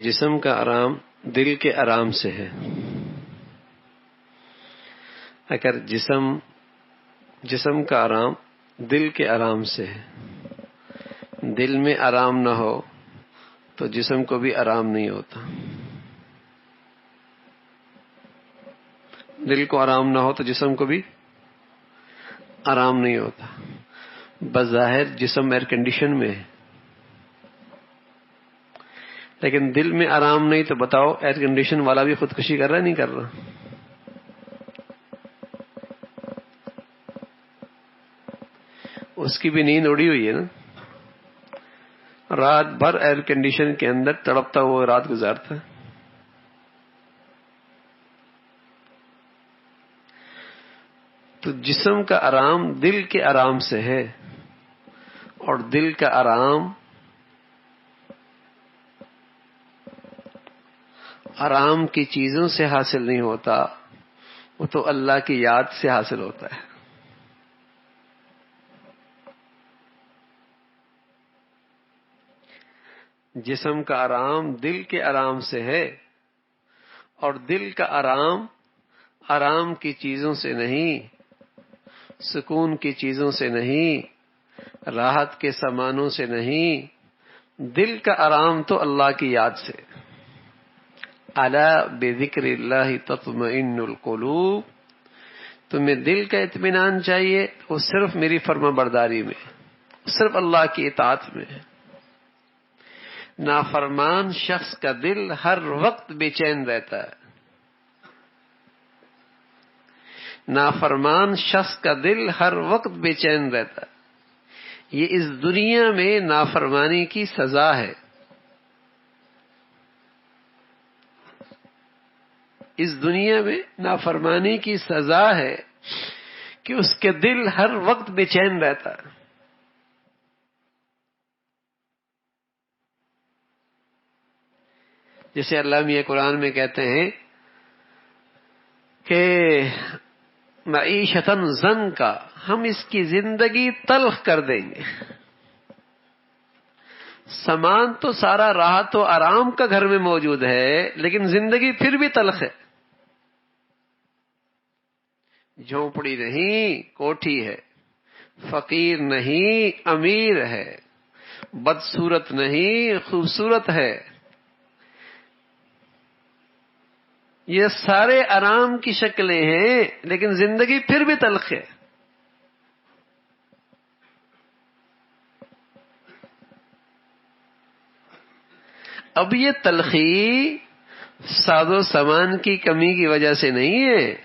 جسم کا آرام دل کے آرام سے ہے۔ اگر جسم کا آرام دل کے آرام سے ہے، دل میں آرام نہ ہو تو جسم کو بھی آرام نہیں ہوتا۔ دل کو آرام نہ ہو تو جسم کو بھی آرام نہیں ہوتا۔ بظاہر جسم ایئر کنڈیشن میں ہے، لیکن دل میں آرام نہیں تو بتاؤ ایئر کنڈیشن والا بھی خودکشی کر رہا ہے نہیں کر رہا؟ اس کی بھی نیند اڑی ہوئی ہے نا، رات بھر ایئر کنڈیشن کے اندر تڑپتا ہوا رات گزارتا ہے۔ تو جسم کا آرام دل کے آرام سے ہے، اور دل کا آرام کی چیزوں سے حاصل نہیں ہوتا، وہ تو اللہ کی یاد سے حاصل ہوتا ہے۔ جسم کا آرام دل کے آرام سے ہے، اور دل کا آرام کی چیزوں سے نہیں، سکون کی چیزوں سے نہیں، راحت کے سامانوں سے نہیں، دل کا آرام تو اللہ کی یاد سے۔ الا بذکر اللہ تطمئن القلوب، تمہیں دل کا اطمینان چاہیے، وہ صرف میری فرما برداری میں، صرف اللہ کی اطاعت میں ہے۔ نافرمان شخص کا دل ہر وقت بے چین رہتا ہے، نافرمان شخص کا دل ہر وقت بے چین رہتا ہے۔ یہ اس دنیا میں نافرمانی کی سزا ہے، اس دنیا میں نافرمانی کی سزا ہے کہ اس کے دل ہر وقت بے چین رہتا ہے۔ جیسے اللہ میاں قرآن میں کہتے ہیں کہ معیشتاً ضنکا، ہم اس کی زندگی تلخ کر دیں گے۔ سامان تو سارا راحت و آرام کا گھر میں موجود ہے، لیکن زندگی پھر بھی تلخ ہے۔ جھونپڑی نہیں کوٹھی ہے، فقیر نہیں امیر ہے، بدصورت نہیں خوبصورت ہے۔ یہ سارے آرام کی شکلیں ہیں، لیکن زندگی پھر بھی تلخ ہے۔ اب یہ تلخی ساز و سامان کی کمی کی وجہ سے نہیں ہے،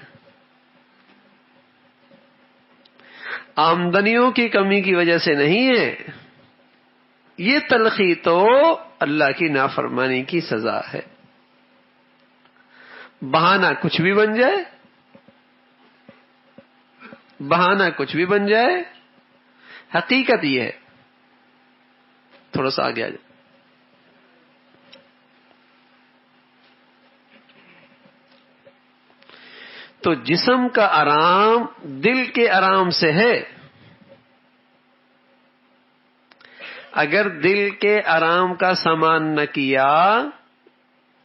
آمدنیوں کی کمی کی وجہ سے نہیں ہے، یہ تلخی تو اللہ کی نافرمانی کی سزا ہے۔ بہانہ کچھ بھی بن جائے، بہانہ کچھ بھی بن جائے، حقیقت یہ ہے۔ تھوڑا سا آگے آ جائے۔ تو جسم کا آرام دل کے آرام سے ہے۔ اگر دل کے آرام کا سامان نہ کیا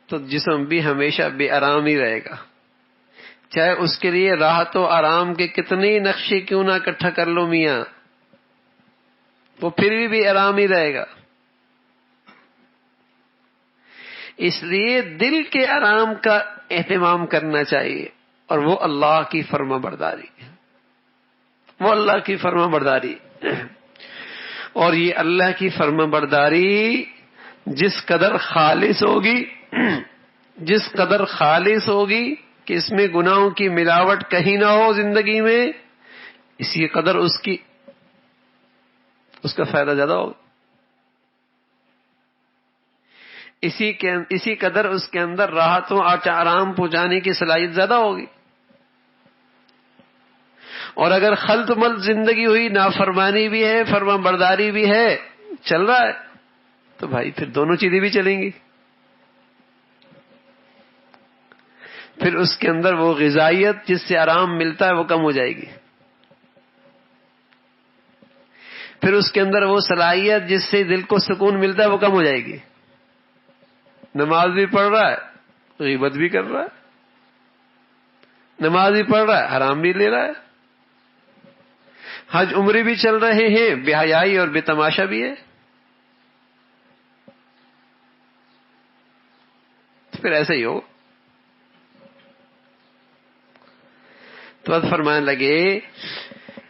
تو جسم بھی ہمیشہ بے آرام ہی رہے گا، چاہے اس کے لیے راحت و آرام کے کتنے نقشے کیوں نہ اکٹھا کر لو میاں، وہ پھر بھی بے آرام ہی رہے گا۔ اس لیے دل کے آرام کا اہتمام کرنا چاہیے، اور وہ اللہ کی فرما برداری، وہ اللہ کی فرما برداری۔ اور یہ اللہ کی فرما برداری جس قدر خالص ہوگی، جس قدر خالص ہوگی کہ اس میں گناہوں کی ملاوٹ کہیں نہ ہو زندگی میں، اسی قدر اس کا فائدہ زیادہ ہوگا، اسی قدر اس کے اندر راحتوں اور آرام پہنچانے کی صلاحیت زیادہ ہوگی۔ اور اگر خلط ملط زندگی ہوئی، نافرمانی بھی ہے فرما برداری بھی ہے، چل رہا ہے، تو بھائی پھر دونوں چیزیں بھی چلیں گی۔ پھر اس کے اندر وہ غذائیت جس سے آرام ملتا ہے وہ کم ہو جائے گی، پھر اس کے اندر وہ صلاحیت جس سے دل کو سکون ملتا ہے وہ کم ہو جائے گی۔ نماز بھی پڑھ رہا ہے، غیبت بھی کر رہا ہے، نماز بھی پڑھ رہا ہے، حرام بھی لے رہا ہے، حج عمرے بھی چل رہے ہیں، بے حیائی اور بے تماشا بھی ہے. تو پھر ایسا ہی ہو. تو اب فرمانے لگے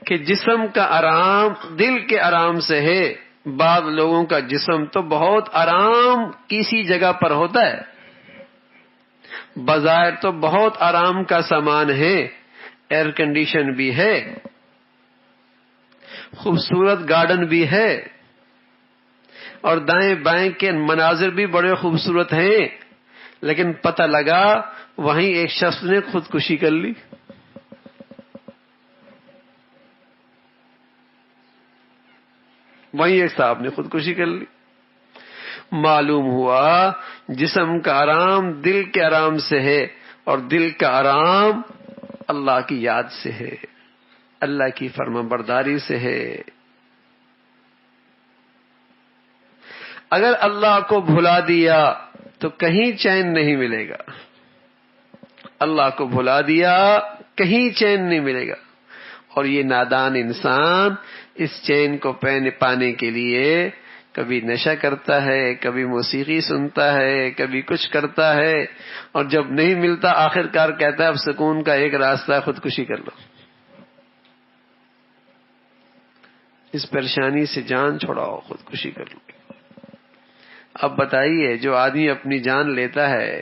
کہ جسم کا آرام دل کے آرام سے ہے. بعض لوگوں کا جسم تو بہت آرام کسی جگہ پر ہوتا ہے، بظاہر تو بہت آرام کا سامان ہے، ایئر کنڈیشن بھی ہے، خوبصورت گارڈن بھی ہے، اور دائیں بائیں کے مناظر بھی بڑے خوبصورت ہیں، لیکن پتہ لگا وہیں ایک شخص نے خودکشی کر لی. وہیں ایک صاحب نے خودکشی کر لی. معلوم ہوا جسم کا آرام دل کے آرام سے ہے، اور دل کا آرام اللہ کی یاد سے ہے، اللہ کی فرما برداری سے ہے. اگر اللہ کو بھلا دیا تو کہیں چین نہیں ملے گا. اللہ کو بھلا دیا کہیں چین نہیں ملے گا. اور یہ نادان انسان اس چین کو پانے کے لیے کبھی نشہ کرتا ہے، کبھی موسیقی سنتا ہے، کبھی کچھ کرتا ہے، اور جب نہیں ملتا آخر کار کہتا ہے اب سکون کا ایک راستہ ہے، خودکشی کر لو. اس پریشانی سے جان چھوڑاؤ، خودکشی کر لو. اب بتائیے جو آدمی اپنی جان لیتا ہے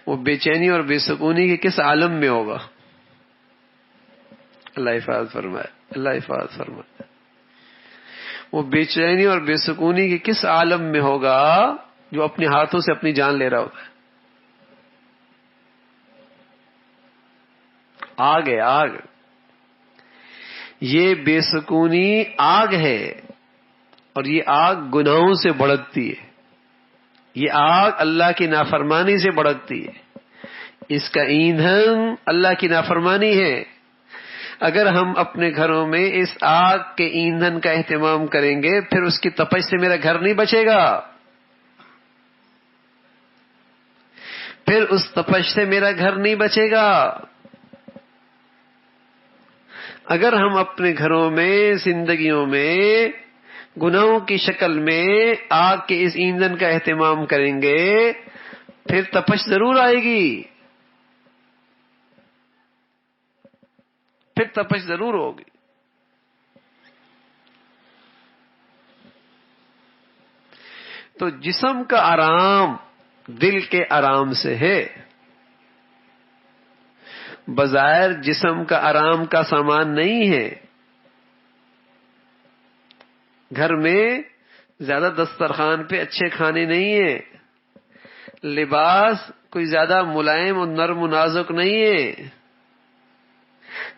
وہ بے چینی اور بے سکونی کے کس عالم میں ہوگا؟ اللہ حفاظت فرمائے، اللہ حفاظت فرمائے. وہ بے چینی اور بے سکونی کے کس عالم میں ہوگا جو اپنے ہاتھوں سے اپنی جان لے رہا ہوتا ہے. آگ ہے، آگ. یہ بے سکونی آگ ہے، اور یہ آگ گناہوں سے بھڑکتی ہے. یہ آگ اللہ کی نافرمانی سے بھڑکتی ہے. اس کا ایندھن اللہ کی نافرمانی ہے. اگر ہم اپنے گھروں میں اس آگ کے ایندھن کا اہتمام کریں گے پھر اس کی تپش سے میرا گھر نہیں بچے گا، پھر اس تپش سے میرا گھر نہیں بچے گا. اگر ہم اپنے گھروں میں، زندگیوں میں گناہوں کی شکل میں آگ کے اس ایندھن کا اہتمام کریں گے پھر تپش ضرور آئے گی، پھر تپش ضرور ہوگی. تو جسم کا آرام دل کے آرام سے ہے. بظاہر جسم کا آرام کا سامان نہیں ہے. گھر میں زیادہ دسترخوان پہ اچھے کھانے نہیں ہیں، لباس کوئی زیادہ ملائم اور نرم و نازک نہیں ہے،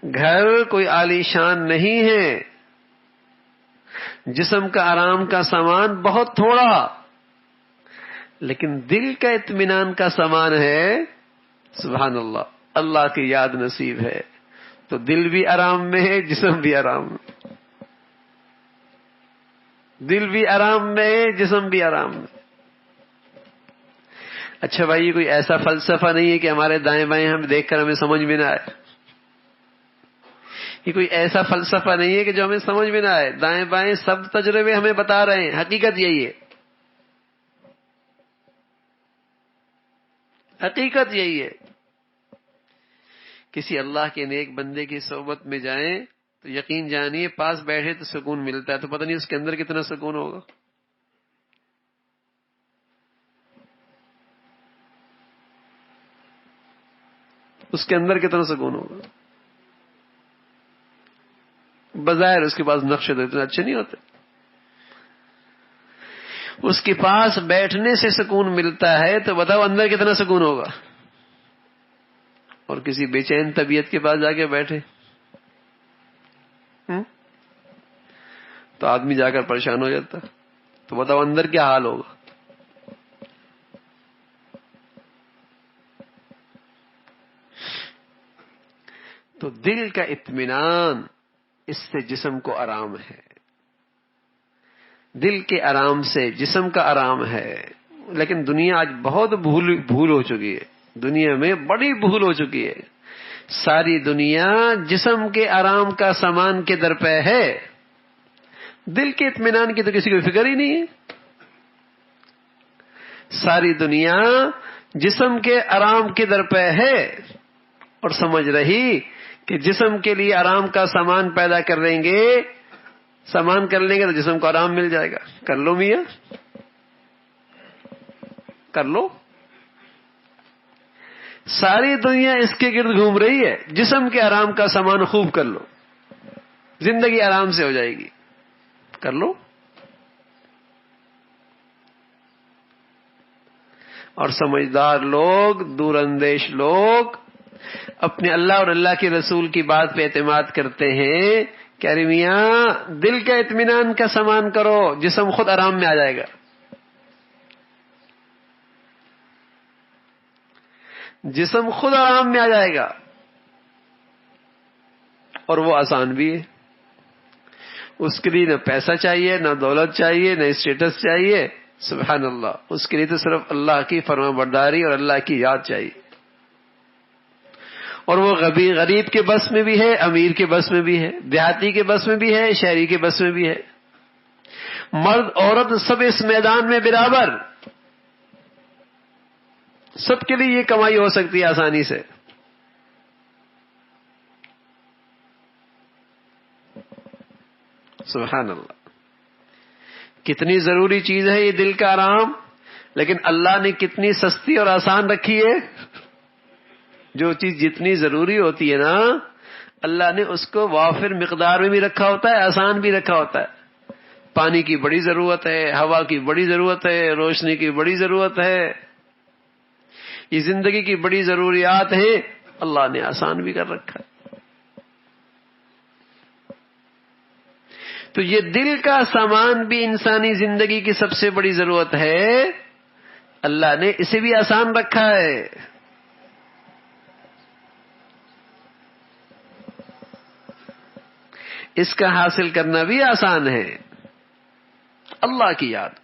گھر کوئی عالی شان نہیں ہے، جسم کا آرام کا سامان بہت تھوڑا، لیکن دل کا اطمینان کا سامان ہے. سبحان اللہ، اللہ کی یاد نصیب ہے تو دل بھی آرام میں ہے، جسم بھی آرام میں. دل بھی آرام میں ہے، جسم بھی آرام میں. اچھا بھائی، یہ کوئی ایسا فلسفہ نہیں ہے کہ ہمارے دائیں بائیں ہم دیکھ کر ہمیں سمجھ میں نہ آئے. یہ کوئی ایسا فلسفہ نہیں ہے کہ جو ہمیں سمجھ میں نہ آئے. دائیں بائیں سب تجربے ہمیں بتا رہے ہیں، حقیقت یہی ہے، حقیقت یہی ہے. کسی اللہ کے نیک بندے کی صحبت میں جائیں تو یقین جانیے پاس بیٹھے تو سکون ملتا ہے، تو پتہ نہیں اس کے اندر کتنا سکون ہوگا. اس کے اندر کتنا سکون ہوگا. بظاہر اس کے پاس نقشے تو اتنے اچھے نہیں ہوتے، اس کے پاس بیٹھنے سے سکون ملتا ہے تو بتاؤ اندر کتنا سکون ہوگا. اور کسی بے چین طبیعت کے پاس جا کے بیٹھے تو آدمی جا کر پریشان ہو جاتا، تو بتاؤ اندر کیا حال ہوگا. تو دل کا اطمینان، اس سے جسم کو آرام ہے. دل کے آرام سے جسم کا آرام ہے. لیکن دنیا آج بہت بھول ہو چکی ہے. دنیا میں بڑی بھول ہو چکی ہے. ساری دنیا جسم کے آرام کا سامان کے در پہ ہے، دل کے اطمینان کی تو کسی کو فکر ہی نہیں ہے. ساری دنیا جسم کے آرام کے در پہ ہے اور سمجھ رہی کہ جسم کے لیے آرام کا سامان پیدا کر لیں گے تو جسم کو آرام مل جائے گا. کر لو میاں، کر لو. ساری دنیا اس کے گرد گھوم رہی ہے، جسم کے آرام کا سامان خوب کر لو، زندگی آرام سے ہو جائے گی. کر لو. اور سمجھدار لوگ، دور اندیش لوگ اپنے اللہ اور اللہ کے رسول کی بات پہ اعتماد کرتے ہیں کہ ارے میاں دل کا اطمینان کا سامان کرو، جسم خود آرام میں آ جائے گا. جسم خود آرام میں آ جائے گا، اور وہ آسان بھی ہے. اس کے لیے نہ پیسہ چاہیے، نہ دولت چاہیے، نہ اسٹیٹس چاہیے. سبحان اللہ. اس کے لیے تو صرف اللہ کی فرما برداری اور اللہ کی یاد چاہیے. اور وہ غریب کے بس میں بھی ہے، امیر کے بس میں بھی ہے، دیہاتی کے بس میں بھی ہے، شہری کے بس میں بھی ہے. مرد عورت سب اس میدان میں برابر، سب کے لیے یہ کمائی ہو سکتی ہے آسانی سے. سبحان اللہ. کتنی ضروری چیز ہے یہ دل کا آرام، لیکن اللہ نے کتنی سستی اور آسان رکھی ہے. جو چیز جتنی ضروری ہوتی ہے نا، اللہ نے اس کو وافر مقدار میں بھی رکھا ہوتا ہے، آسان بھی رکھا ہوتا ہے. پانی کی بڑی ضرورت ہے، ہوا کی بڑی ضرورت ہے، روشنی کی بڑی ضرورت ہے، یہ زندگی کی بڑی ضروریات ہیں، اللہ نے آسان بھی کر رکھا ہے. تو یہ دل کا سامان بھی انسانی زندگی کی سب سے بڑی ضرورت ہے، اللہ نے اسے بھی آسان رکھا ہے. اس کا حاصل کرنا بھی آسان ہے. اللہ کی یاد.